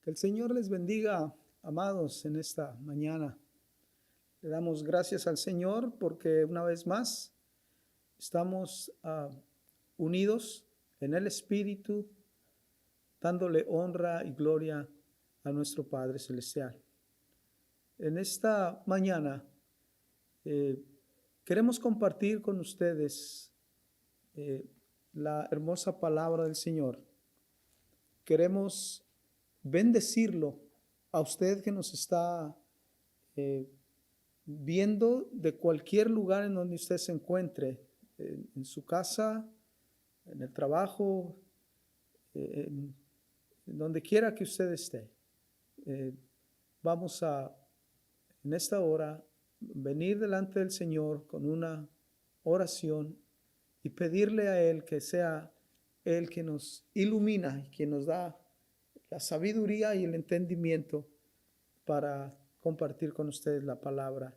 Que el Señor les bendiga, amados, en esta mañana. Le damos gracias al Señor porque una vez más estamos unidos en el Espíritu, dándole honra y gloria a nuestro Padre Celestial. En esta mañana queremos compartir con ustedes la hermosa palabra del Señor. Queremos bendecirlo a usted que nos está viendo de cualquier lugar en donde usted se encuentre, en su casa, en el trabajo, en donde quiera que usted esté. Vamos a, en esta hora, venir delante del Señor con una oración y pedirle a Él que sea Él que nos ilumina y que nos da la sabiduría y el entendimiento para compartir con ustedes la palabra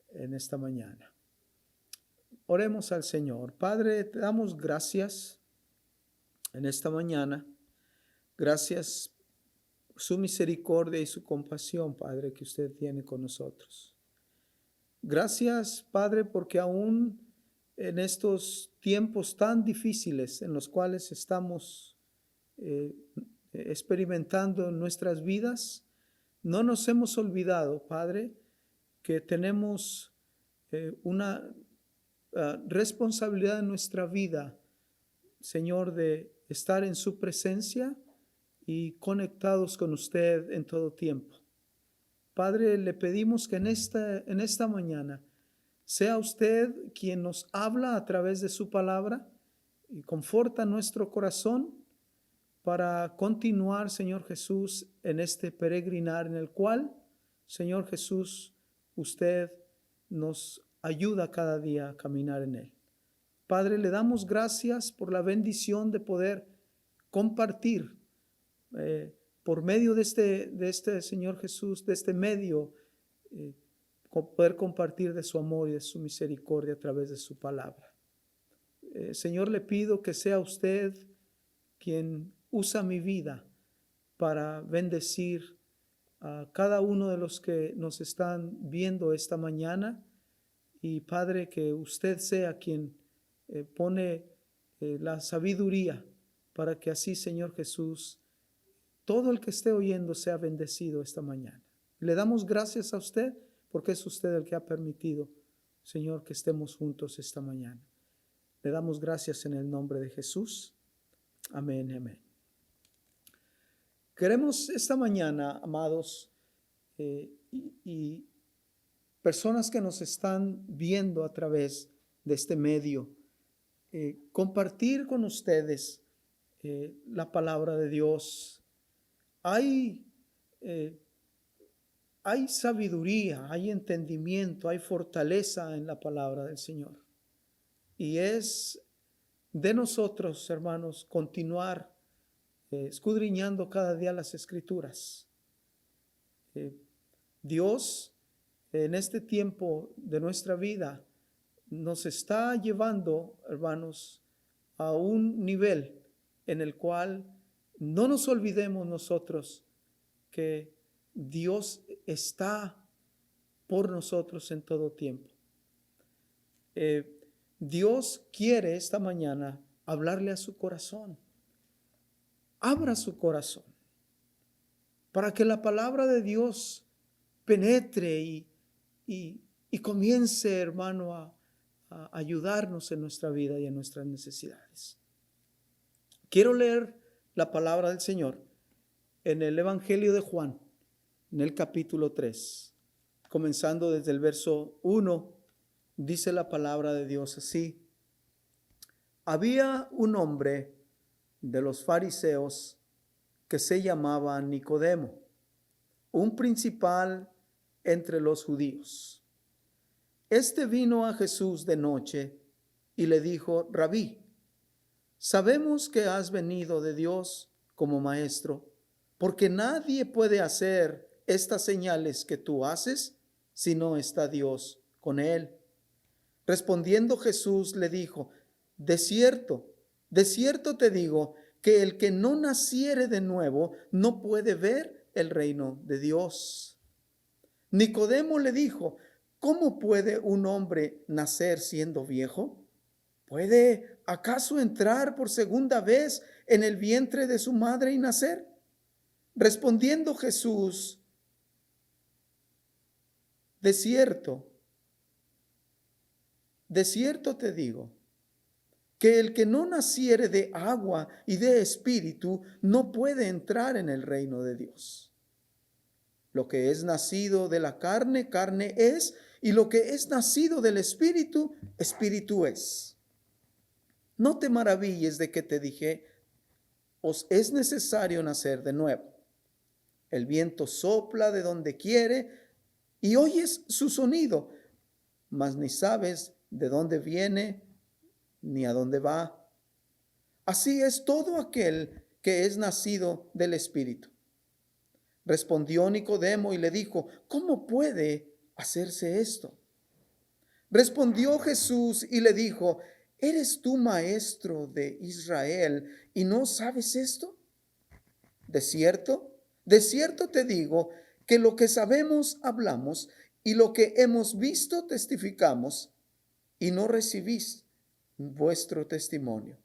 en esta mañana. Oremos al Señor. Padre, te damos gracias en esta mañana. Gracias por su misericordia y su compasión, Padre, que usted tiene con nosotros. Gracias, Padre, porque aún en estos tiempos tan difíciles en los cuales estamos experimentando en nuestras vidas, no nos hemos olvidado, Padre, que tenemos una responsabilidad en nuestra vida, Señor, de estar en su presencia y conectados con usted en todo tiempo. Padre, le pedimos que en esta mañana sea usted quien nos habla a través de su palabra y conforta nuestro corazón para continuar, Señor Jesús, en este peregrinar en el cual, Señor Jesús, usted nos ayuda cada día a caminar en él. Padre, le damos gracias por la bendición de poder compartir por medio de este Señor Jesús, de este medio, poder compartir de su amor y de su misericordia a través de su palabra. Señor, le pido que sea usted quien usa mi vida para bendecir a cada uno de los que nos están viendo esta mañana. Y Padre, que usted sea quien pone la sabiduría para que así, Señor Jesús, todo el que esté oyendo sea bendecido esta mañana. Le damos gracias a usted porque es usted el que ha permitido, Señor, que estemos juntos esta mañana. Le damos gracias en el nombre de Jesús. Amén, amén. Queremos esta mañana, amados, y personas que nos están viendo a través de este medio, compartir con ustedes la palabra de Dios. Hay sabiduría, hay entendimiento, hay fortaleza en la palabra del Señor. Y es de nosotros, hermanos, continuar escudriñando cada día las Escrituras. Dios, en este tiempo de nuestra vida, nos está llevando, hermanos, a un nivel en el cual no nos olvidemos nosotros que Dios está por nosotros en todo tiempo. Dios quiere esta mañana hablarle a su corazón. Abra su corazón para que la palabra de Dios penetre y comience, hermano, a ayudarnos en nuestra vida y en nuestras necesidades. Quiero leer la palabra del Señor en el Evangelio de Juan, en el capítulo 3, comenzando desde el verso 1, dice la palabra de Dios así: había un hombre de los fariseos que se llamaba Nicodemo, un principal entre los judíos. Este vino a Jesús de noche y le dijo: Rabí, sabemos que has venido de Dios como maestro, porque nadie puede hacer estas señales que tú haces si no está Dios con él. Respondiendo Jesús le dijo: de cierto te digo que el que no naciere de nuevo no puede ver el reino de Dios. Nicodemo le dijo: ¿cómo puede un hombre nacer siendo viejo? ¿Puede acaso entrar por segunda vez en el vientre de su madre y nacer? Respondiendo Jesús: de cierto te digo, que el que no naciere de agua y de espíritu no puede entrar en el reino de Dios. Lo que es nacido de la carne, carne es, y lo que es nacido del espíritu, espíritu es. No te maravilles de que te dije: os es necesario nacer de nuevo. El viento sopla de donde quiere y oyes su sonido, mas ni sabes de dónde viene ni a dónde va. Así es todo aquel que es nacido del Espíritu. Respondió Nicodemo y le dijo: ¿cómo puede hacerse esto? Respondió Jesús y le dijo: ¿eres tú maestro de Israel y no sabes esto? De cierto te digo que lo que sabemos hablamos y lo que hemos visto testificamos, y no recibís vuestro testimonio.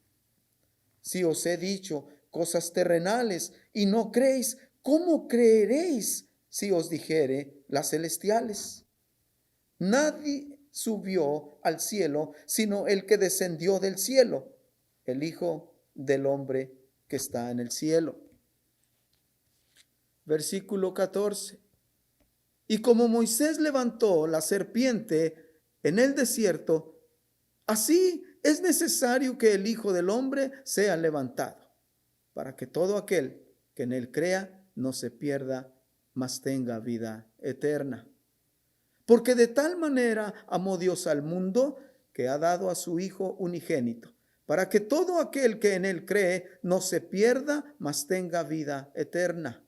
Si os he dicho cosas terrenales y no creéis, ¿cómo creeréis si os dijere las celestiales? Nadie subió al cielo sino el que descendió del cielo, el Hijo del Hombre que está en el cielo. Versículo 14. Y como Moisés levantó la serpiente en el desierto, así es necesario que el Hijo del Hombre sea levantado, para que todo aquel que en él crea no se pierda, mas tenga vida eterna. Porque de tal manera amó Dios al mundo, que ha dado a su Hijo unigénito, para que todo aquel que en él cree no se pierda, mas tenga vida eterna.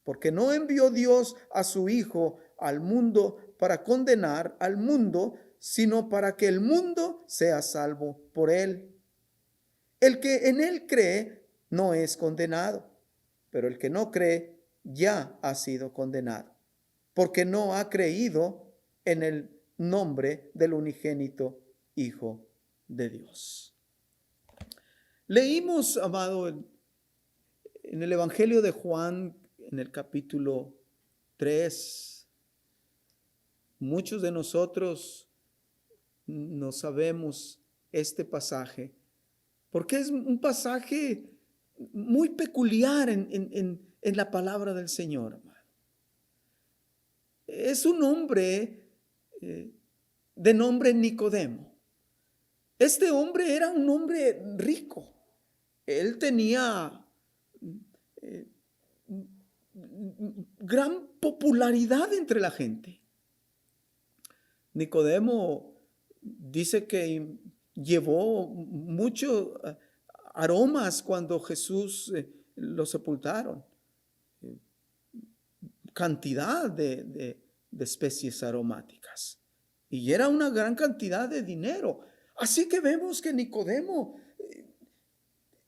Porque no envió Dios a su Hijo al mundo para condenar al mundo, sino para que el mundo sea salvo por él. El que en él cree no es condenado, pero el que no cree ya ha sido condenado, porque no ha creído en el nombre del unigénito Hijo de Dios. Leímos, amado, en el Evangelio de Juan, en el capítulo 3, muchos de nosotros no sabemos este pasaje, porque es un pasaje muy peculiar en la palabra del Señor, hermano. Es un hombre de nombre Nicodemo. Este hombre era un hombre rico. Él tenía gran popularidad entre la gente. Nicodemo dice que llevó muchos aromas cuando Jesús lo sepultaron. Cantidad de especies aromáticas. Y era una gran cantidad de dinero. Así que vemos que Nicodemo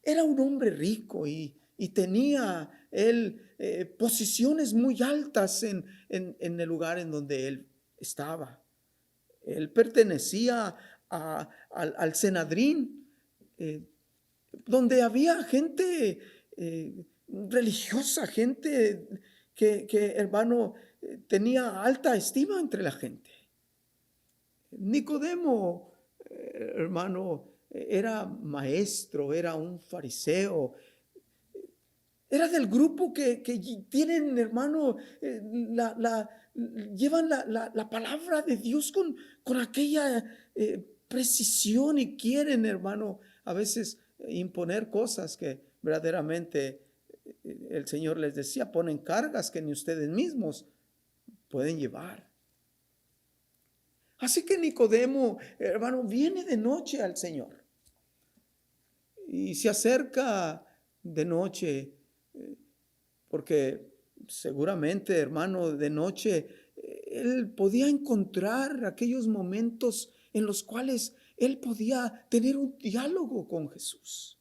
era un hombre rico y tenía él posiciones muy altas en el lugar en donde él estaba. Él pertenecía al Sanedrín, donde había gente religiosa, gente que hermano, tenía alta estima entre la gente. Nicodemo, hermano, era maestro, era un fariseo, era del grupo que tienen, hermano, llevan la palabra de Dios con aquella precisión, y quieren, hermano, a veces imponer cosas que verdaderamente el Señor les decía: ponen cargas que ni ustedes mismos pueden llevar. Así que Nicodemo, hermano, viene de noche al Señor y se acerca de noche, porque seguramente, hermano, de noche él podía encontrar aquellos momentos en los cuales él podía tener un diálogo con Jesús.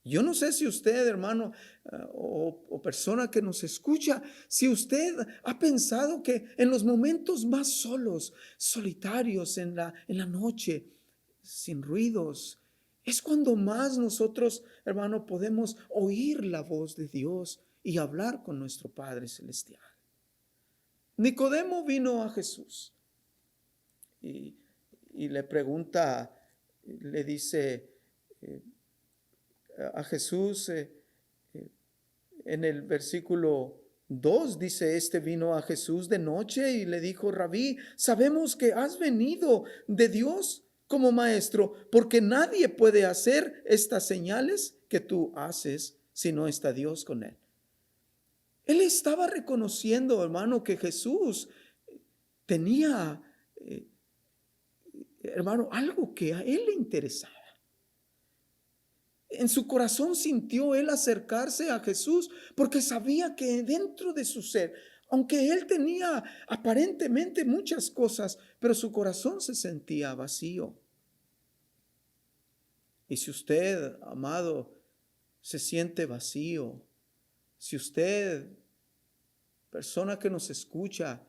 Yo no sé si usted, hermano, o persona que nos escucha, si usted ha pensado que en los momentos más solos, solitarios en la noche, sin ruidos, es cuando más nosotros, hermano, podemos oír la voz de Dios y hablar con nuestro Padre Celestial. Nicodemo vino a Jesús y, y le pregunta, le dice a Jesús, en el versículo 2 dice, este vino a Jesús de noche y le dijo, Rabí, sabemos que has venido de Dios como maestro, porque nadie puede hacer estas señales que tú haces si no está Dios con él. Él estaba reconociendo, hermano, que Jesús tenía, hermano, algo que a él le interesaba. En su corazón sintió él acercarse a Jesús porque sabía que dentro de su ser, aunque él tenía aparentemente muchas cosas, pero su corazón se sentía vacío. Y si usted, amado, se siente vacío, si usted, persona que nos escucha,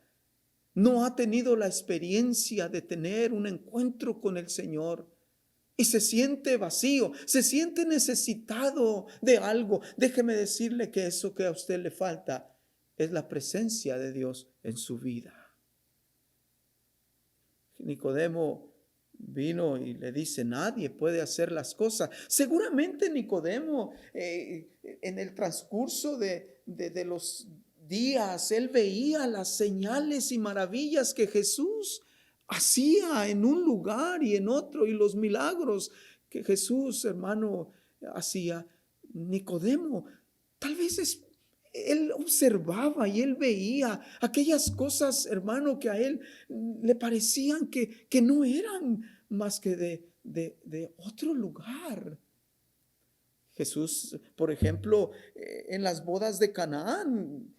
no ha tenido la experiencia de tener un encuentro con el Señor y se siente vacío, se siente necesitado de algo, déjeme decirle que eso que a usted le falta es la presencia de Dios en su vida. Nicodemo vino y le dice, nadie puede hacer las cosas. Seguramente Nicodemo en el transcurso de los días, él veía las señales y maravillas que Jesús hacía en un lugar y en otro, y los milagros que Jesús, hermano, hacía. Nicodemo tal vez él observaba y él veía aquellas cosas, hermano, que a él le parecían que no eran más que de otro lugar. Jesús, por ejemplo, en las bodas de Canaán,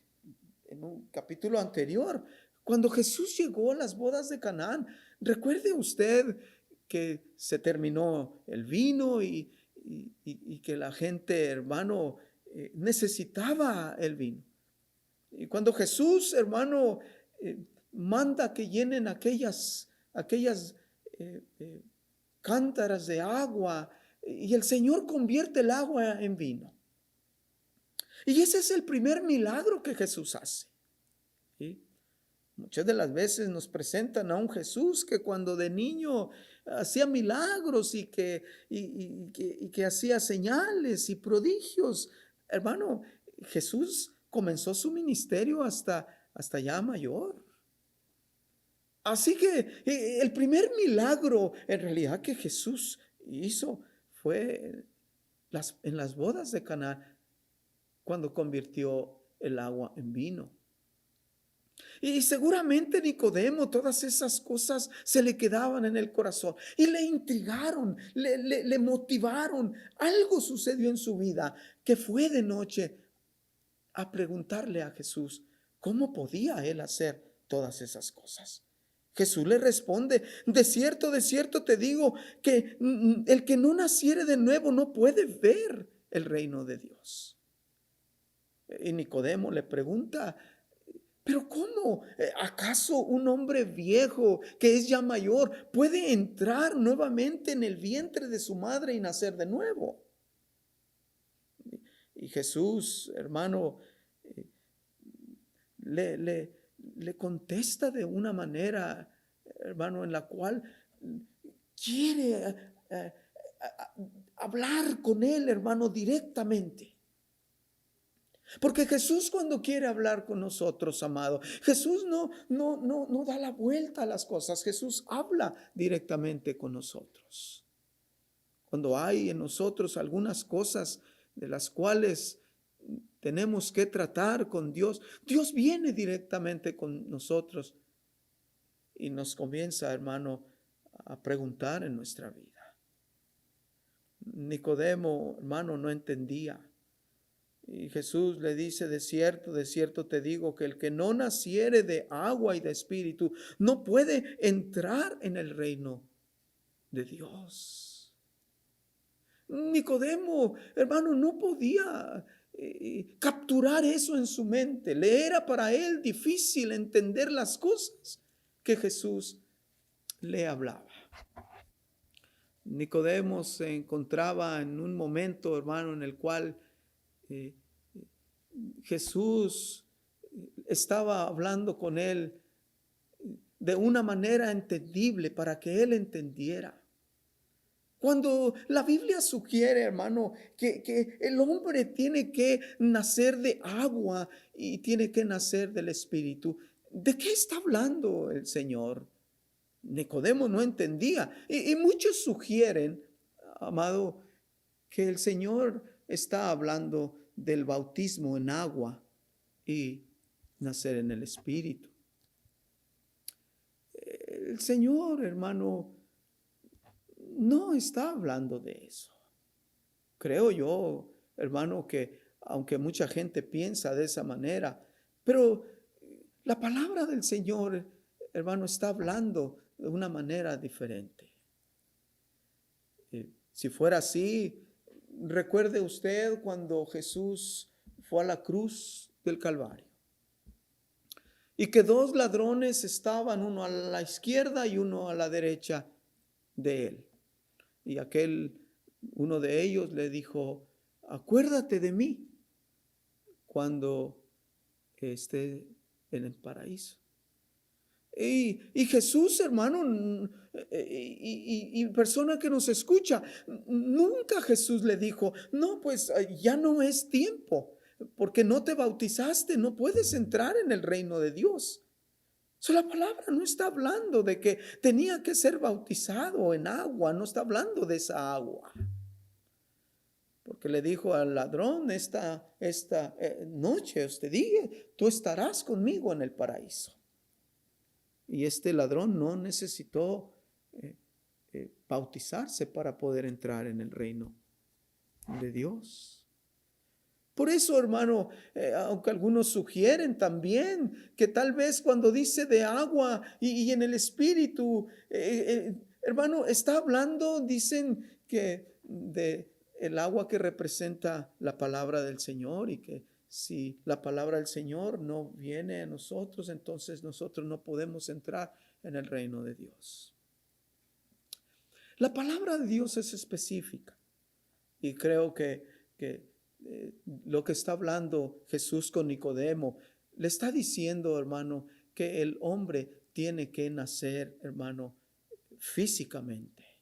en un capítulo anterior, cuando Jesús llegó a las bodas de Canaán, recuerde usted que se terminó el vino y que la gente, hermano, necesitaba el vino. Y cuando Jesús, hermano, manda que llenen aquellas cántaras de agua, y el Señor convierte el agua en vino. Y ese es el primer milagro que Jesús hace. ¿Sí? Muchas de las veces nos presentan a un Jesús que cuando de niño hacía milagros y que hacía señales y prodigios. Hermano, Jesús comenzó su ministerio hasta ya mayor. Así que el primer milagro en realidad que Jesús hizo fue en las bodas de Caná, cuando convirtió el agua en vino. Y seguramente Nicodemo, todas esas cosas se le quedaban en el corazón y le intrigaron, le motivaron. Algo sucedió en su vida que fue de noche a preguntarle a Jesús cómo podía él hacer todas esas cosas. Jesús le responde, de cierto te digo que el que no naciere de nuevo no puede ver el reino de Dios. Y Nicodemo le pregunta, ¿pero cómo? ¿Acaso un hombre viejo que es ya mayor puede entrar nuevamente en el vientre de su madre y nacer de nuevo? Y Jesús, hermano, le contesta de una manera, hermano, en la cual quiere hablar con él, hermano, directamente. Porque Jesús, cuando quiere hablar con nosotros, amado, Jesús no da la vuelta a las cosas. Jesús habla directamente con nosotros. Cuando hay en nosotros algunas cosas de las cuales tenemos que tratar con Dios, Dios viene directamente con nosotros y nos comienza, hermano, a preguntar en nuestra vida. Nicodemo, hermano, no entendía. Y Jesús le dice, de cierto te digo que el que no naciere de agua y de espíritu no puede entrar en el reino de Dios. Nicodemo, hermano, no podía capturar eso en su mente. Le era para él difícil entender las cosas que Jesús le hablaba. Nicodemo se encontraba en un momento, hermano, en el cual eh, Jesús estaba hablando con él de una manera entendible para que él entendiera. Cuando la Biblia sugiere, hermano, que el hombre tiene que nacer de agua y tiene que nacer del Espíritu, ¿de qué está hablando el Señor? Nicodemo no entendía. Y muchos sugieren, amado, que el Señor está hablando del bautismo en agua y nacer en el Espíritu. El Señor, hermano, no está hablando de eso. Creo yo, hermano, que aunque mucha gente piensa de esa manera, pero la palabra del Señor, hermano, está hablando de una manera diferente. Si fuera así, recuerde usted cuando Jesús fue a la cruz del Calvario y que dos ladrones estaban, uno a la izquierda y uno a la derecha de él. Y uno de ellos le dijo: acuérdate de mí cuando esté en el paraíso. Y Jesús, hermano, y persona que nos escucha, nunca Jesús le dijo: no, pues ya no es tiempo, porque no te bautizaste, no puedes entrar en el reino de Dios. La palabra no está hablando de que tenía que ser bautizado en agua, no está hablando de esa agua. Porque le dijo al ladrón: esta noche os te dije, tú estarás conmigo en el paraíso. Y este ladrón no necesitó bautizarse para poder entrar en el reino de Dios. Por eso, hermano, aunque algunos sugieren también que tal vez cuando dice de agua y en el Espíritu, hermano, está hablando, dicen que de el agua que representa la palabra del Señor, y que si la palabra del Señor no viene a nosotros, entonces nosotros no podemos entrar en el reino de Dios. La palabra de Dios es específica y creo que lo que está hablando Jesús con Nicodemo, le está diciendo, hermano, que el hombre tiene que nacer, hermano, físicamente.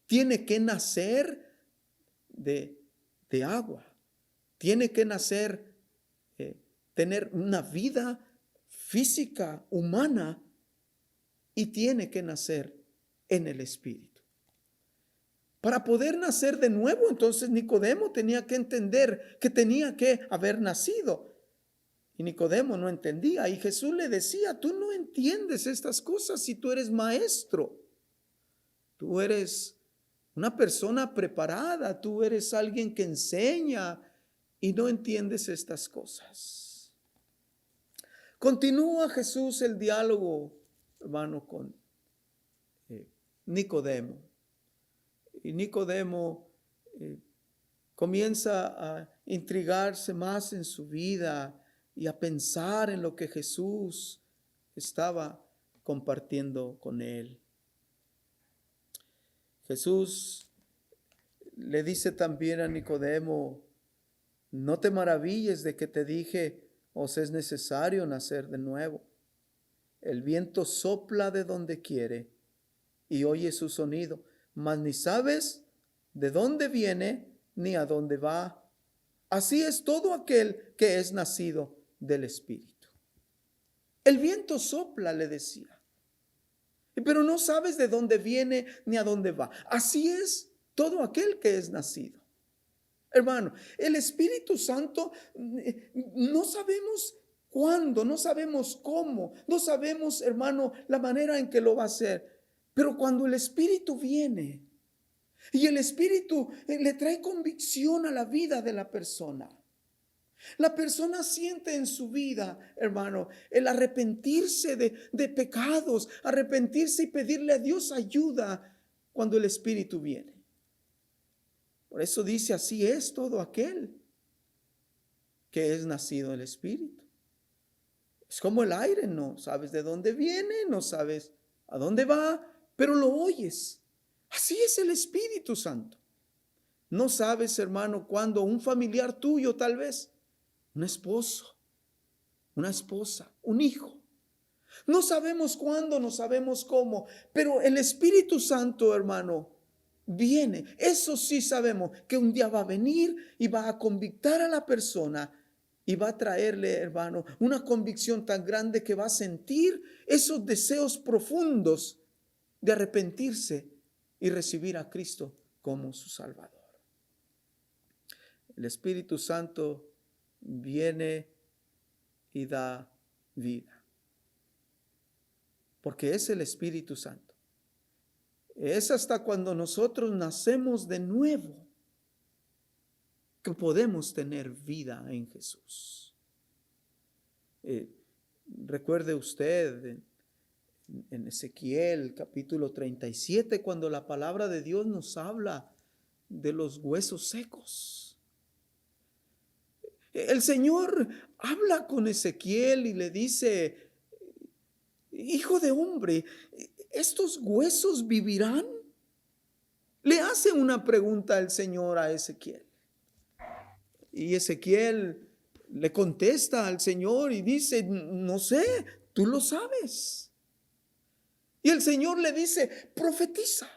Tiene que nacer de agua. Tiene que nacer, tener una vida física, humana, y tiene que nacer en el Espíritu. Para poder nacer de nuevo, entonces Nicodemo tenía que entender que tenía que haber nacido. Y Nicodemo no entendía. Y Jesús le decía: tú no entiendes estas cosas si tú eres maestro. Tú eres una persona preparada. Tú eres alguien que enseña y no entiendes estas cosas. Continúa Jesús el diálogo, hermano, con Nicodemo. Y Nicodemo comienza a intrigarse más en su vida y a pensar en lo que Jesús estaba compartiendo con él. Jesús le dice también a Nicodemo: no te maravilles de que te dije, os es necesario nacer de nuevo. El viento sopla de donde quiere y oye su sonido, mas ni sabes de dónde viene ni a dónde va. Así es todo aquel que es nacido del Espíritu. El viento sopla, le decía, pero no sabes de dónde viene ni a dónde va. Así es todo aquel que es nacido. Hermano, el Espíritu Santo, no sabemos cuándo, no sabemos cómo, no sabemos, hermano, la manera en que lo va a hacer. Pero cuando el Espíritu viene y el Espíritu le trae convicción a la vida de la persona siente en su vida, hermano, el arrepentirse de pecados, arrepentirse y pedirle a Dios ayuda cuando el Espíritu viene. Por eso dice, así es todo aquel que es nacido del Espíritu. Es como el aire, no sabes de dónde viene, no sabes a dónde va, pero lo oyes. Así es el Espíritu Santo. No sabes, hermano, cuando un familiar tuyo, tal vez, un esposo, una esposa, un hijo. No sabemos cuándo, no sabemos cómo, pero el Espíritu Santo, hermano, viene. Eso sí sabemos, que un día va a venir y va a convictar a la persona y va a traerle, hermano, una convicción tan grande que va a sentir esos deseos profundos de arrepentirse y recibir a Cristo como su Salvador. El Espíritu Santo viene y da vida, porque es el Espíritu Santo. Es hasta cuando nosotros nacemos de nuevo que podemos tener vida en Jesús. Recuerde usted en Ezequiel capítulo 37, cuando la palabra de Dios nos habla de los huesos secos. El Señor habla con Ezequiel y le dice, hijo de hombre, ¿estos huesos vivirán? Le hace una pregunta el Señor a Ezequiel. Y Ezequiel le contesta al Señor y dice, no sé, tú lo sabes. Y el Señor le dice, profetiza.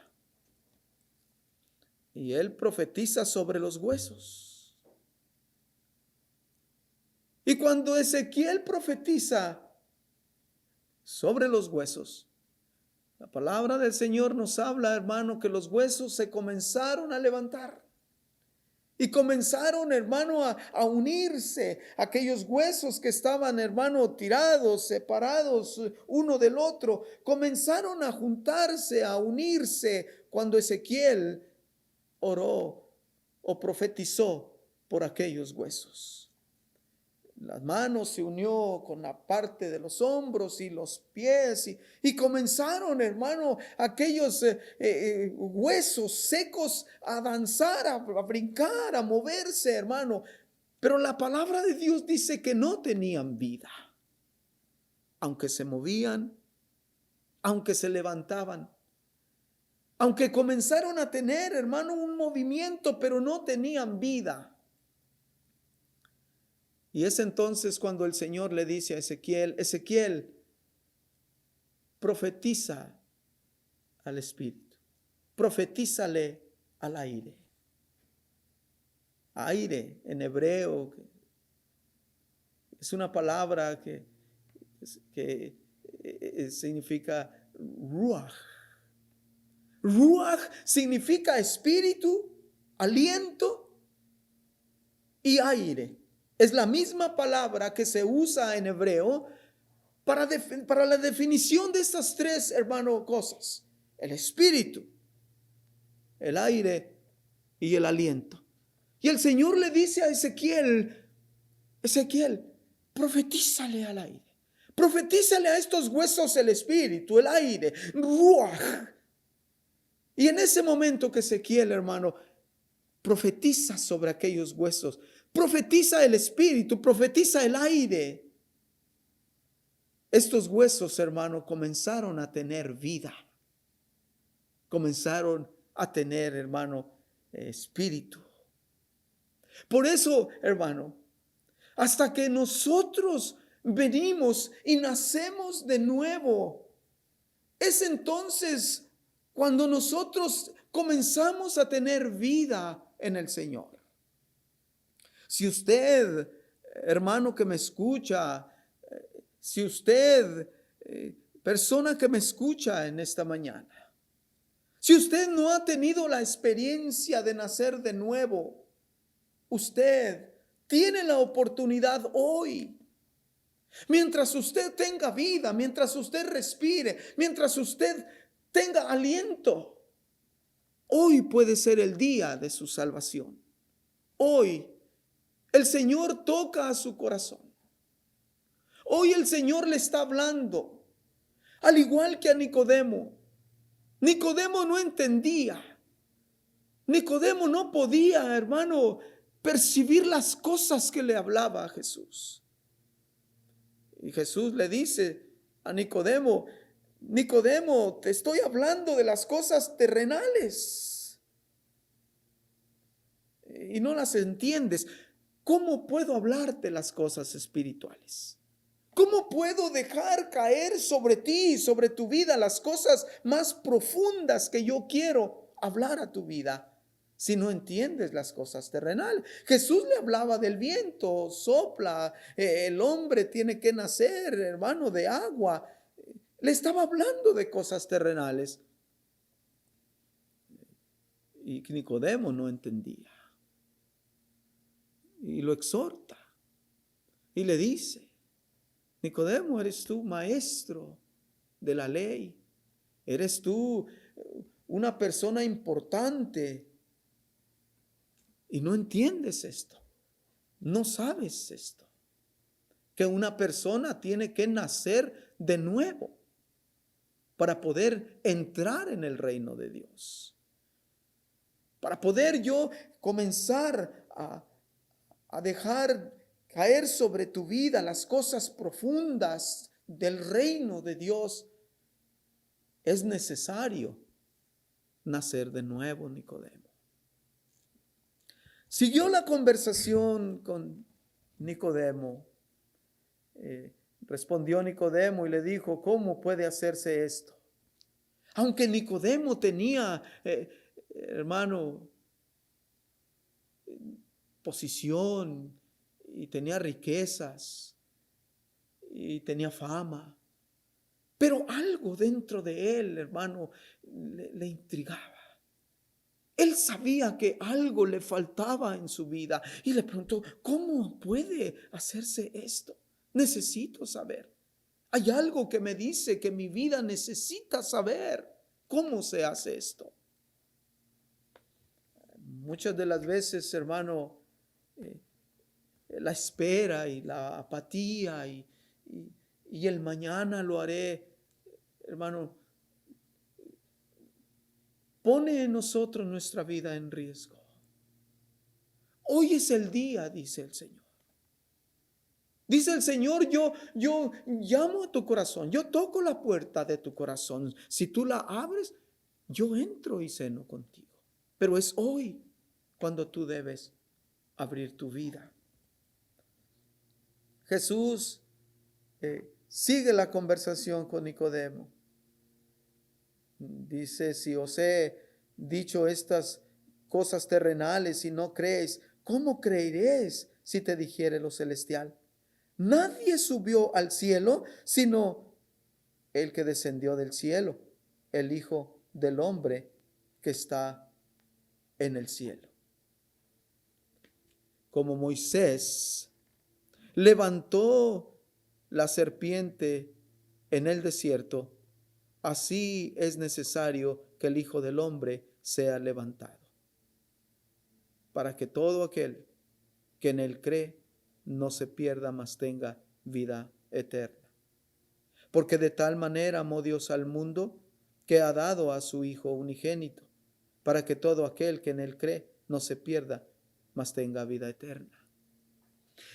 Y él profetiza sobre los huesos. Y cuando Ezequiel profetiza sobre los huesos, la palabra del Señor nos habla, hermano, que los huesos se comenzaron a levantar. Y comenzaron, hermano, a unirse. Aquellos huesos que estaban, hermano, tirados, separados uno del otro, comenzaron a juntarse, a unirse cuando Ezequiel oró o profetizó por aquellos huesos. Las manos se unió con la parte de los hombros y los pies y comenzaron, hermano, aquellos huesos secos a danzar, a brincar, a moverse, hermano. Pero la palabra de Dios dice que no tenían vida. Aunque se movían, aunque se levantaban, aunque comenzaron a tener, hermano, un movimiento, pero no tenían vida. Y es entonces cuando el Señor le dice a Ezequiel, Ezequiel, profetiza al Espíritu, profetízale al aire. Aire en hebreo es una palabra que significa ruach. Ruach significa espíritu, aliento y aire. Es la misma palabra que se usa en hebreo para la definición de estas tres, hermano, cosas. El espíritu, el aire y el aliento. Y el Señor le dice a Ezequiel, Ezequiel, profetízale al aire. Profetízale a estos huesos el espíritu, el aire, ruach. Y en ese momento que Ezequiel, hermano, profetiza sobre aquellos huesos, profetiza el espíritu, profetiza el aire. Estos huesos, hermano, comenzaron a tener vida. Comenzaron a tener, hermano, espíritu. Por eso, hermano, hasta que nosotros venimos y nacemos de nuevo, es entonces cuando nosotros comenzamos a tener vida en el Señor. Si usted, hermano que me escucha, si usted, persona que me escucha en esta mañana, si usted no ha tenido la experiencia de nacer de nuevo, usted tiene la oportunidad hoy. Mientras usted tenga vida, mientras usted respire, mientras usted tenga aliento, hoy puede ser el día de su salvación. Hoy el Señor toca a su corazón. Hoy el Señor le está hablando, al igual que a Nicodemo. Nicodemo no entendía. Nicodemo no podía, hermano, percibir las cosas que le hablaba a Jesús. Y Jesús le dice a Nicodemo: Nicodemo, te estoy hablando de las cosas terrenales y no las entiendes. ¿Cómo puedo hablarte las cosas espirituales? ¿Cómo puedo dejar caer sobre ti, sobre tu vida, las cosas más profundas que yo quiero hablar a tu vida, si no entiendes las cosas terrenales? Jesús le hablaba del viento, sopla, el hombre tiene que nacer, hermano, de agua. Le estaba hablando de cosas terrenales. Y Nicodemo no entendía. Y lo exhorta. Y le dice: Nicodemo, eres tú maestro de la ley. Eres tú una persona importante. Y no entiendes esto. No sabes esto. Que una persona tiene que nacer de nuevo para poder entrar en el reino de Dios. Para poder yo comenzar a dejar caer sobre tu vida las cosas profundas del reino de Dios, es necesario nacer de nuevo, Nicodemo. Siguió la conversación con Nicodemo. Respondió Nicodemo y le dijo: ¿cómo puede hacerse esto? Aunque Nicodemo tenía, hermano, posición y tenía riquezas y tenía fama, pero algo dentro de él, hermano, le intrigaba. Él sabía que algo le faltaba en su vida y le preguntó: ¿cómo puede hacerse esto? Necesito saber. Hay algo que me dice que mi vida necesita saber cómo se hace esto. Muchas de las veces, hermano, la espera y la apatía y el mañana lo haré, hermano, pone en nosotros nuestra vida en riesgo. Hoy es el día, dice el Señor. Dice el Señor: yo llamo a tu corazón, yo toco la puerta de tu corazón. Si tú la abres, yo entro y ceno contigo. Pero es hoy cuando tú debes abrir tu vida. Jesús sigue la conversación con Nicodemo. Dice: si os he dicho estas cosas terrenales y no creéis, ¿cómo creeréis si te dijere lo celestial? Nadie subió al cielo sino el que descendió del cielo, el Hijo del Hombre que está en el cielo. Como Moisés levantó la serpiente en el desierto, así es necesario que el Hijo del Hombre sea levantado, para que todo aquel que en él cree no se pierda, mas tenga vida eterna. Porque de tal manera amó Dios al mundo, que ha dado a su Hijo unigénito, para que todo aquel que en él cree no se pierda, mas tenga vida eterna.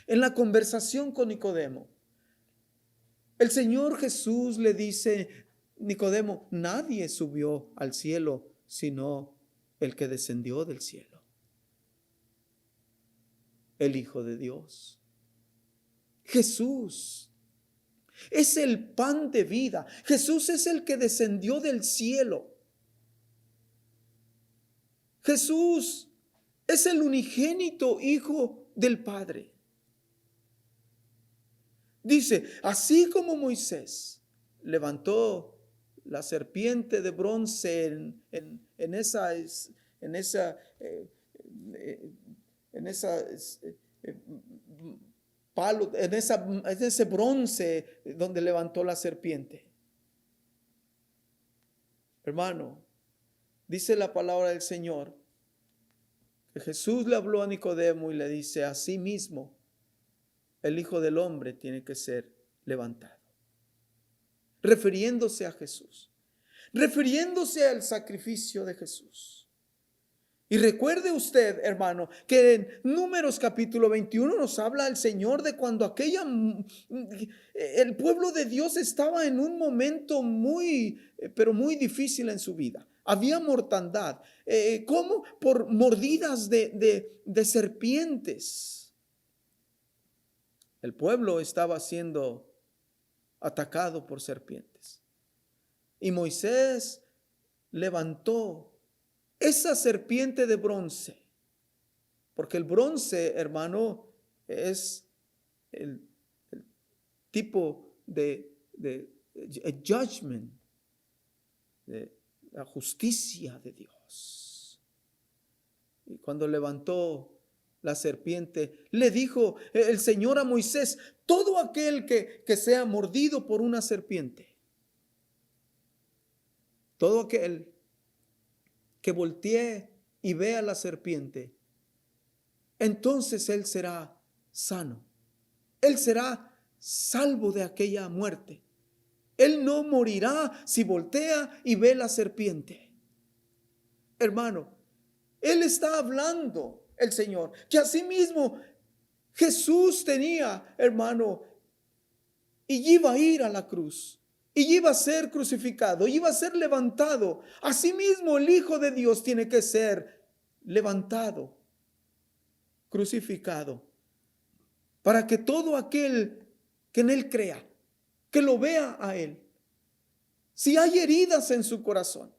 En la conversación con Nicodemo, el Señor Jesús le dice: Nicodemo, nadie subió al cielo sino el que descendió del cielo, el Hijo de Dios. Jesús es el pan de vida. Jesús es el que descendió del cielo. Jesús es el unigénito Hijo del Padre. Dice: así como Moisés levantó la serpiente de bronce en ese bronce donde levantó la serpiente. Hermano, dice la palabra del Señor que Jesús le habló a Nicodemo y le dice: así mismo el Hijo del Hombre tiene que ser levantado. Refiriéndose a Jesús, refiriéndose al sacrificio de Jesús. Y recuerde usted, hermano, que en Números capítulo 21 nos habla el Señor de cuando el pueblo de Dios estaba en un momento pero muy difícil en su vida. Había mortandad. ¿Cómo? Por mordidas de serpientes. El pueblo estaba siendo atacado por serpientes. Y Moisés levantó esa serpiente de bronce, porque el bronce, hermano, es el tipo de judgment, de la justicia de Dios. Y cuando levantó la serpiente, le dijo el Señor a Moisés: todo aquel que sea mordido por una serpiente, todo aquel que voltee y vea la serpiente, entonces él será sano. Él será salvo de aquella muerte. Él no morirá si voltea y ve la serpiente. Hermano, él está hablando, el Señor, que asimismo Jesús tenía, hermano, y iba a ir a la cruz. Y iba a ser crucificado, iba a ser levantado. Asimismo, el Hijo de Dios tiene que ser levantado, crucificado, para que todo aquel que en Él crea, que lo vea a Él. Si hay heridas en su corazón,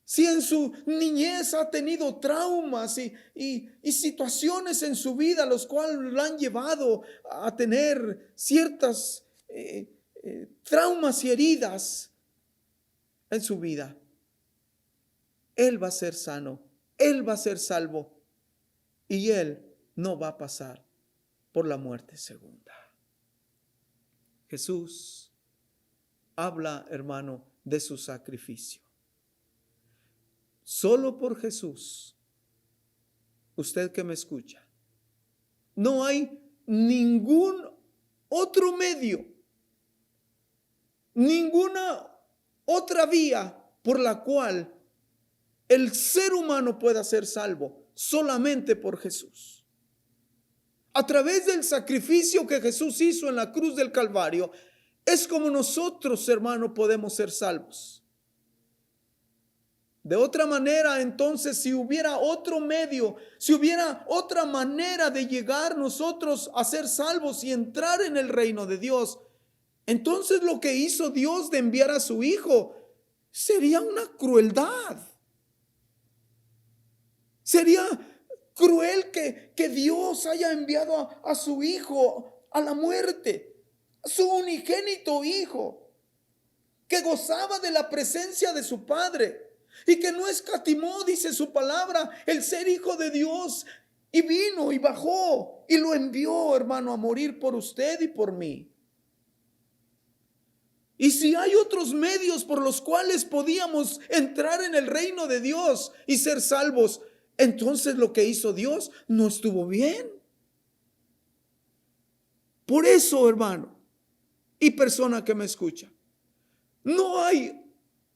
si en su niñez ha tenido traumas y situaciones en su vida, los cuales lo han llevado a tener ciertas traumas y heridas en su vida, Él va a ser sano, Él va a ser salvo y Él no va a pasar por la muerte segunda. Jesús habla, hermano, de su sacrificio. Solo por Jesús, usted que me escucha, no hay ningún otro medio, ninguna otra vía por la cual el ser humano pueda ser salvo, solamente por Jesús. A través del sacrificio que Jesús hizo en la cruz del Calvario, es como nosotros, hermano, podemos ser salvos. De otra manera, entonces, si hubiera otro medio, si hubiera otra manera de llegar nosotros a ser salvos y entrar en el reino de Dios, entonces lo que hizo Dios de enviar a su Hijo sería una crueldad. Sería cruel que Dios haya enviado a su Hijo a la muerte, a su unigénito Hijo, que gozaba de la presencia de su Padre y que no escatimó, dice su palabra, el ser Hijo de Dios, y vino y bajó y lo envió, hermano, a morir por usted y por mí. Y si hay otros medios por los cuales podíamos entrar en el reino de Dios y ser salvos, entonces lo que hizo Dios no estuvo bien. Por eso, hermano y persona que me escucha, no hay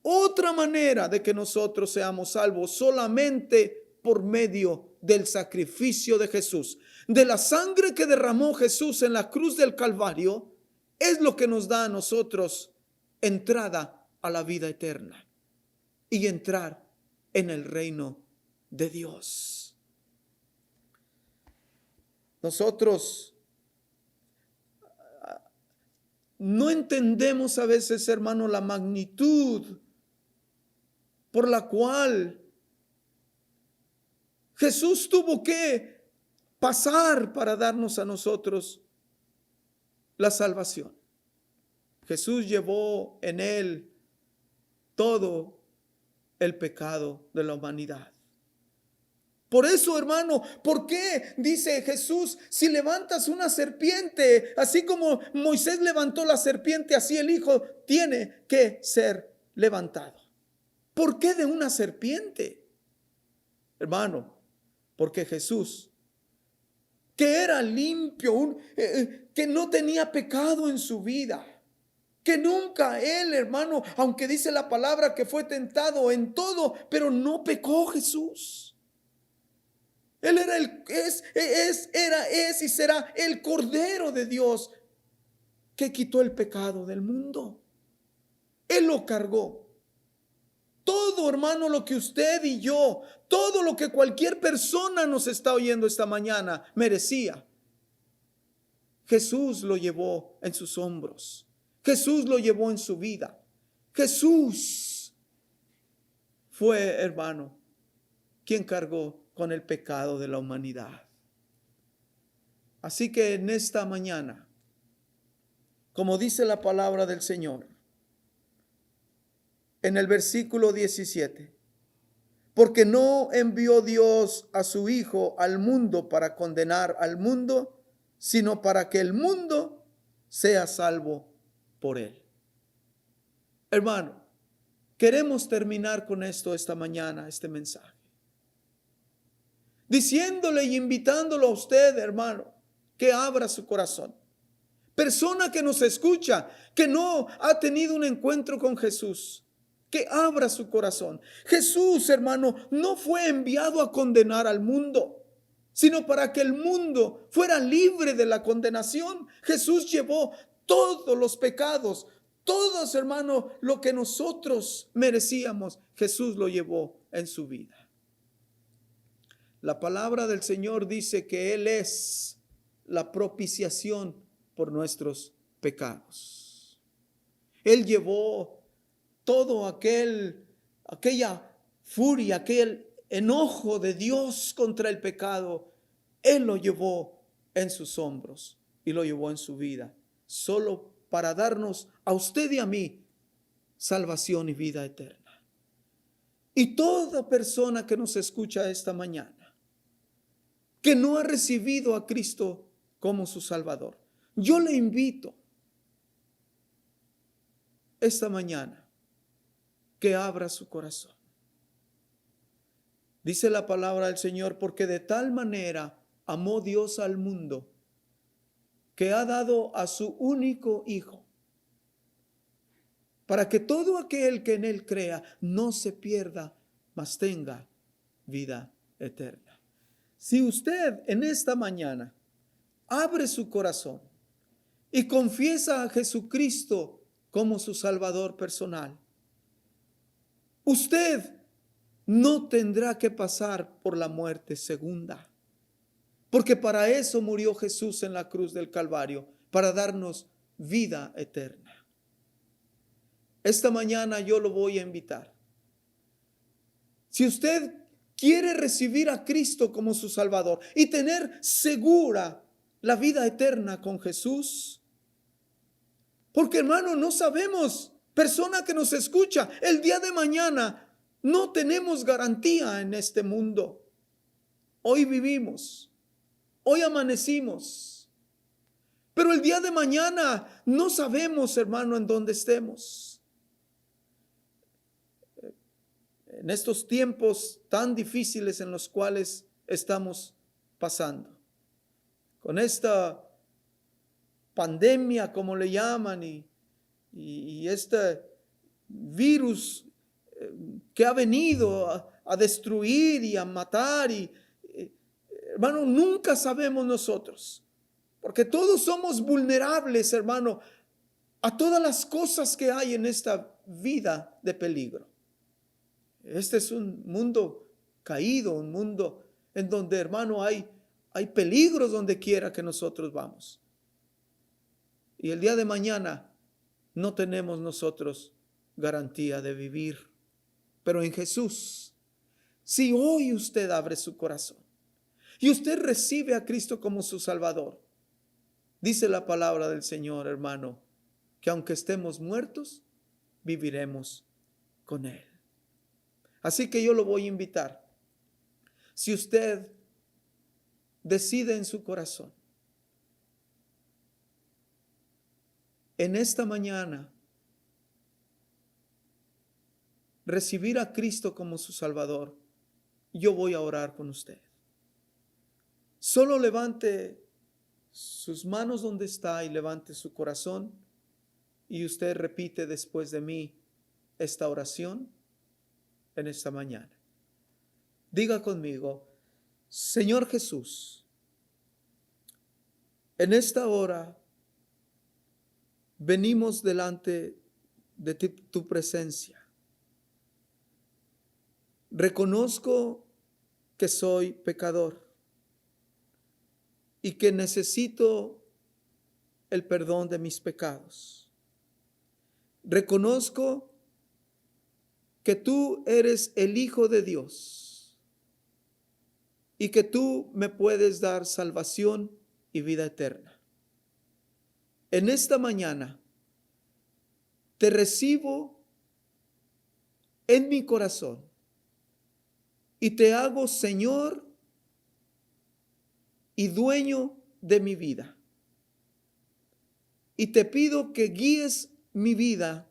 otra manera de que nosotros seamos salvos, solamente por medio del sacrificio de Jesús. De la sangre que derramó Jesús en la cruz del Calvario, es lo que nos da a nosotros entrada a la vida eterna y entrar en el reino de Dios. Nosotros no entendemos a veces, hermano, la magnitud por la cual Jesús tuvo que pasar para darnos a nosotros la salvación. Jesús llevó en él todo el pecado de la humanidad. Por eso, hermano, ¿por qué dice Jesús? Si levantas una serpiente, así como Moisés levantó la serpiente, así el Hijo tiene que ser levantado. ¿Por qué de una serpiente? Hermano, porque Jesús, que era limpio, que no tenía pecado en su vida, que nunca él, hermano, aunque dice la palabra que fue tentado en todo, pero no pecó Jesús. Él era es y será el Cordero de Dios que quitó el pecado del mundo. Él lo cargó. Todo, hermano, lo que usted y yo, todo lo que cualquier persona nos está oyendo esta mañana merecía, Jesús lo llevó en sus hombros. Jesús lo llevó en su vida. Jesús fue, hermano, quien cargó con el pecado de la humanidad. Así que en esta mañana, como dice la palabra del Señor, en el versículo 17, porque no envió Dios a su Hijo al mundo para condenar al mundo, sino para que el mundo sea salvo por él. Hermano, queremos terminar con esto esta mañana, este mensaje, diciéndole y invitándolo a usted, hermano, que abra su corazón. Persona que nos escucha, que no ha tenido un encuentro con Jesús, que abra su corazón. Jesús, hermano, no fue enviado a condenar al mundo, sino para que el mundo fuera libre de la condenación. Jesús llevó todos los pecados, todos, hermano, lo que nosotros merecíamos, Jesús lo llevó en su vida. La palabra del Señor dice que Él es la propiciación por nuestros pecados. Él llevó todo aquella furia, aquel enojo de Dios contra el pecado. Él lo llevó en sus hombros y lo llevó en su vida, solo para darnos a usted y a mí salvación y vida eterna. Y toda persona que nos escucha esta mañana, que no ha recibido a Cristo como su Salvador, yo le invito esta mañana que abra su corazón. Dice la palabra del Señor, porque de tal manera amó Dios al mundo, que ha dado a su único Hijo, para que todo aquel que en Él crea no se pierda, mas tenga vida eterna. Si usted en esta mañana abre su corazón y confiesa a Jesucristo como su Salvador personal, usted no tendrá que pasar por la muerte segunda, porque para eso murió Jesús en la cruz del Calvario, para darnos vida eterna. Esta mañana yo lo voy a invitar. Si usted quiere recibir a Cristo como su Salvador y tener segura la vida eterna con Jesús, porque hermano, no sabemos, persona que nos escucha, el día de mañana no tenemos garantía en este mundo. Hoy vivimos, hoy amanecimos, pero el día de mañana no sabemos, hermano, en dónde estemos. En estos tiempos tan difíciles en los cuales estamos pasando, con esta pandemia, como le llaman, y este virus que ha venido a destruir y a matar, hermano, nunca sabemos nosotros, porque todos somos vulnerables, hermano, a todas las cosas que hay en esta vida de peligro. Este es un mundo caído, un mundo en donde, hermano, hay peligros donde quiera que nosotros vamos. Y el día de mañana no tenemos nosotros garantía de vivir. Pero en Jesús, si hoy usted abre su corazón y usted recibe a Cristo como su Salvador, dice la palabra del Señor, hermano, que aunque estemos muertos, viviremos con Él. Así que yo lo voy a invitar. Si usted decide en su corazón, en esta mañana, recibir a Cristo como su Salvador, yo voy a orar con usted. Solo levante sus manos donde está y levante su corazón, y usted repite después de mí esta oración en esta mañana. Diga conmigo: Señor Jesús, en esta hora venimos delante de tu presencia. Reconozco que soy pecador y que necesito el perdón de mis pecados. Reconozco que tú eres el Hijo de Dios y que tú me puedes dar salvación y vida eterna. En esta mañana te recibo en mi corazón y te hago Señor y dueño de mi vida. Y te pido que guíes mi vida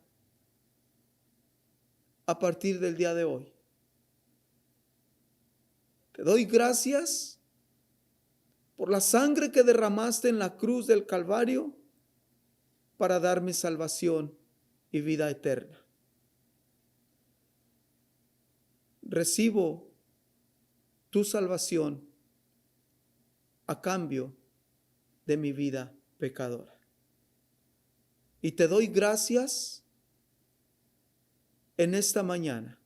a partir del día de hoy. Te doy gracias por la sangre que derramaste en la cruz del Calvario para darme salvación y vida eterna. Recibo tu salvación a cambio de mi vida pecadora. Y te doy gracias en esta mañana,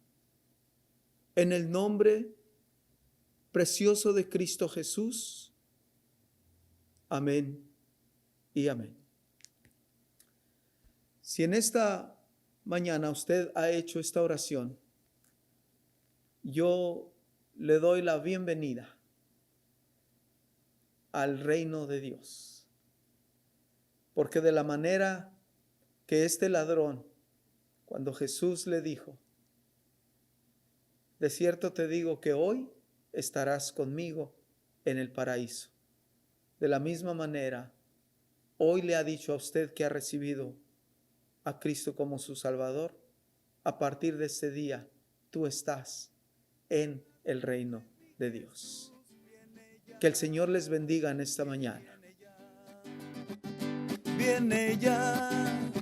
en el nombre precioso de Cristo Jesús. Amén y amén. Si en esta mañana usted ha hecho esta oración, yo le doy la bienvenida al reino de Dios. Porque de la manera que este ladrón, cuando Jesús le dijo, de cierto te digo que hoy estarás conmigo en el paraíso. De la misma manera, hoy le ha dicho a usted que ha recibido a Cristo como su Salvador. A partir de este día, tú estás en el reino de Dios. Que el Señor les bendiga en esta mañana. Viene ya.